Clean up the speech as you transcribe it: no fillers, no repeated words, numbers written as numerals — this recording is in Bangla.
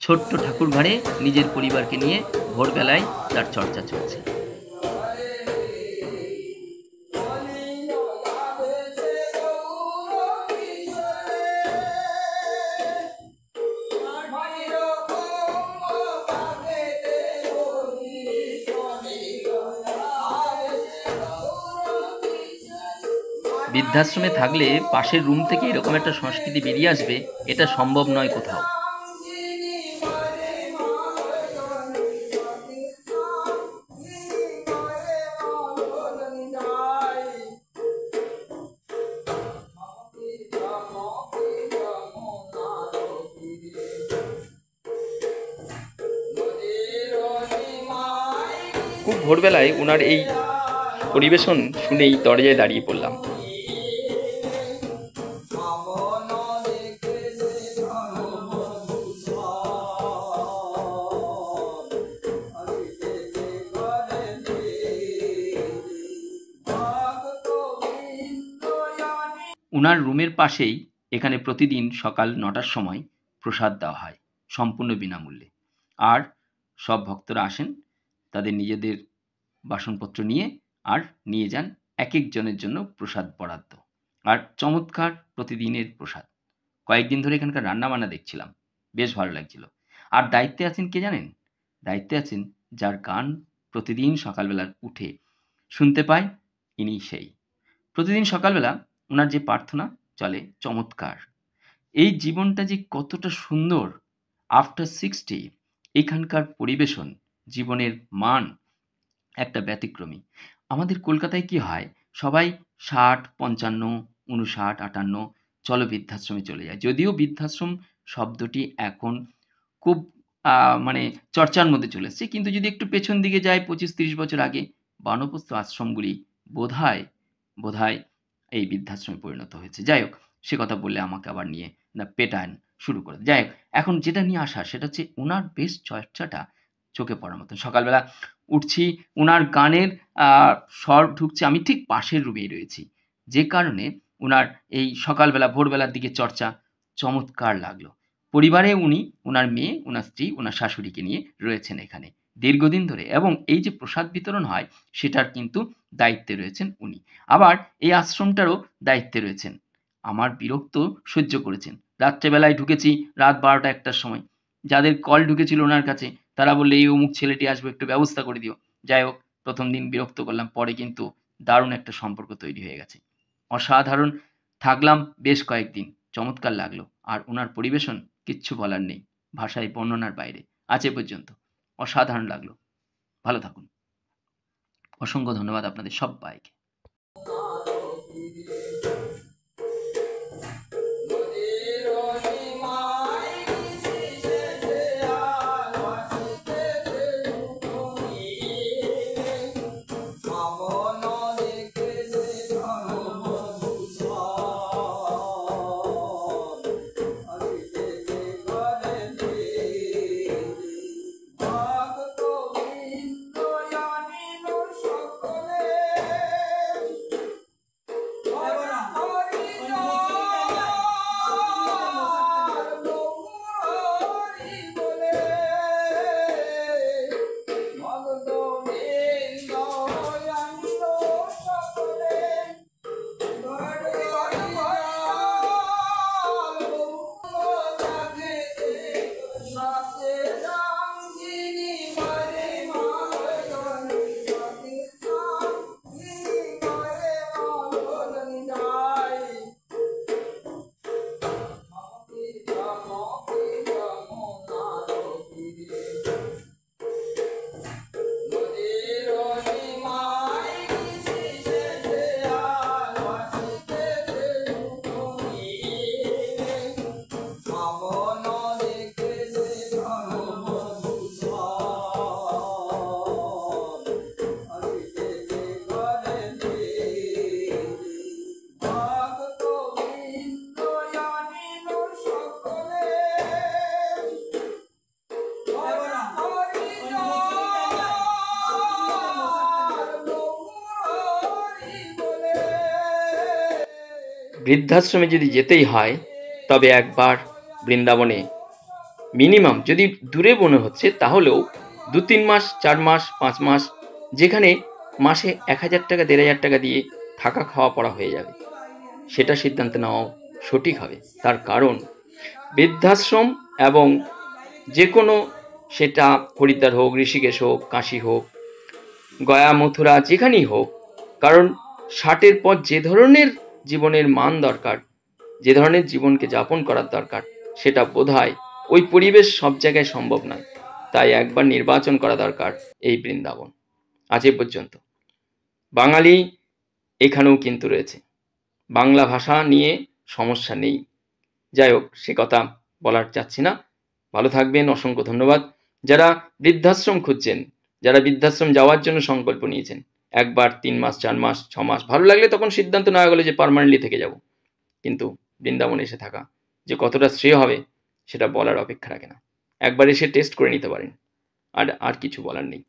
ছোট্ট ঠাকুর ঘরে নিজের পরিবারকে নিয়ে ভোরবেলায় তার চর্চা চলছে। বৃদ্ধাশ্রমে থাকলে পাশের রুম থেকে এরকম একটা সংস্কৃতি বেরিয়ে আসবে, এটা সম্ভব নয় কোথাও। খুব ভোরবেলায় ওনার এই পরিবেশন শুনেই দরজায় দাঁড়িয়ে পড়লাম। ওনার রুমের পাশেই এখানে প্রতিদিন সকাল ৯টার সময় প্রসাদ দেওয়া হয়, সম্পূর্ণ বিনামূল্যে। আর সব ভক্তরা আসেন তাদের নিজেদের বাসনপত্র নিয়ে, আর নিয়ে যান এক একজনের জন্য প্রসাদ বরাদ্দ। আর চমৎকার প্রতিদিনের প্রসাদ। কয়েকদিন ধরে এখানকার রান্নাবান্না দেখছিলাম, বেশ ভালো লাগছিল। আর দায়িত্বে আছেন কে জানেন? দায়িত্বে আছেন যার গান প্রতিদিন সকালবেলা উঠে শুনতে পায়, ইনি সেই। প্রতিদিন সকালবেলা ওনার যে প্রার্থনা চলে চমৎকার। এই জীবনটা যে কতটা সুন্দর আফটার 60, এখানকার পরিবেশন, জীবনের মান একটা ব্যতিক্রমী। আমাদের কলকাতায় কি হয়, সবাই ৬০, ৫৫, ৫৯, ৫৮ চলো বৃদ্ধাশ্রমে চলে যায়। যদিও বৃদ্ধাশ্রম শব্দটি এখন খুব মানে চর্চার মধ্যে চলে এসছে, কিন্তু যদি একটু পেছন দিকে যায় ২৫-৩০ বছর আগে বানপ্রস্থ আশ্রমগুলি বোধহয় বোধহয় এই বৃদ্ধাশ্রমে পরিণত হয়েছে। যাই হোক, সে কথা বললে আমাকে আবার নিয়ে পেটান শুরু করে। যাই হোক, এখন যেটা নিয়ে আসা সেটা হচ্ছে ওনার বেশ চর্চাটা চোখে পড়ার মতন। সকালবেলা উঠছি, ওনার গানের স্বর ঢুকছে, আমি ঠিক পাশের রুমেই রয়েছি, যে কারণে ওনার এই সকালবেলা ভোরবেলার দিকে চর্চা চমৎকার লাগলো। পরিবারে উনি, ওনার মেয়ে, ওনার স্ত্রী, ওনার শাশুড়িকে নিয়ে রয়েছেন এখানে দীর্ঘদিন ধরে, এবং এই যে প্রসাদ বিতরণ হয় সেটার কিন্তু দায়িত্বে রয়েছেন উনি। আবার এই আশ্রমটারও দায়িত্বে রয়েছেন। আমার বিরক্ত সহ্য করেছেন। রাত্রেবেলায় ঢুকেছি, রাত ১২টা ১টার সময়। যাদের কল ঢুকেছিল ওনার কাছে তারা বললে এই অমুক ছেলেটি আসবে, একটু ব্যবস্থা করে দিও। যাই হোক, প্রথম দিন বিরক্ত করলাম, পরে কিন্তু দারুণ একটা সম্পর্ক তৈরি হয়ে গেছে। অসাধারণ থাকলাম বেশ কয়েকদিন, চমৎকার লাগলো। আর ওনার পরিবেশন কিচ্ছু বলার নেই, ভাষায় বর্ণনার বাইরে। আজ এ পর্যন্ত অসাধারণ লাগলো। ভালো থাকুন। অসংখ্য ধন্যবাদ আপনাদের সব্বাইকে। বৃদ্ধাশ্রমে যদি যেতেই হয় তবে একবার বৃন্দাবনে মিনিমাম যদি দূরে মনে হচ্ছে তাহলেও 2-3 মাস, 4 মাস, 5 মাস, যেখানে মাসে 1000 টাকা 1500 টাকা দিয়ে থাকা খাওয়া পড়া হয়ে যাবে, সেটা সিদ্ধান্ত নেওয়া সঠিক হবে। তার কারণ বৃদ্ধাশ্রম এবং যে কোনো, সেটা হরিদ্বার হোক, ঋষিকেশ হোক, কাশী হোক, গয়া, মথুরা, যেখানেই হোক, কারণ 60-এর পর যে ধরনের জীবনের মান দরকার, যে ধরনের জীবনকে যাপন করার দরকার, সেটা বোধহয় ওই পরিবেশ সব জায়গায় সম্ভব নয়। তাই একবার নির্বাচন করা দরকার এই বৃন্দাবন। আজ এ পর্যন্ত। বাঙালি এখানেও কিন্তু রয়েছে, বাংলা ভাষা নিয়ে সমস্যা নেই। যাই হোক, সে কথা বলার চাচ্ছি না। ভালো থাকবেন, অসংখ্য ধন্যবাদ। যারা বৃদ্ধাশ্রম খুঁজছেন, যারা বৃদ্ধাশ্রম যাওয়ার জন্য সংকল্প নিয়েছেন, একবার 3 মাস, 4 মাস, 6 মাস, ভালো লাগলে তখন সিদ্ধান্ত নেওয়া গেলো যে পার্মানেন্টলি থেকে যাব, কিন্তু বৃন্দাবনে এসে থাকা যে কতটা শ্রেয় হবে সেটা বলার অপেক্ষা রাখে না। একবার এসে টেস্ট করে নিতে পারেন। আর কিছু বলার নেই।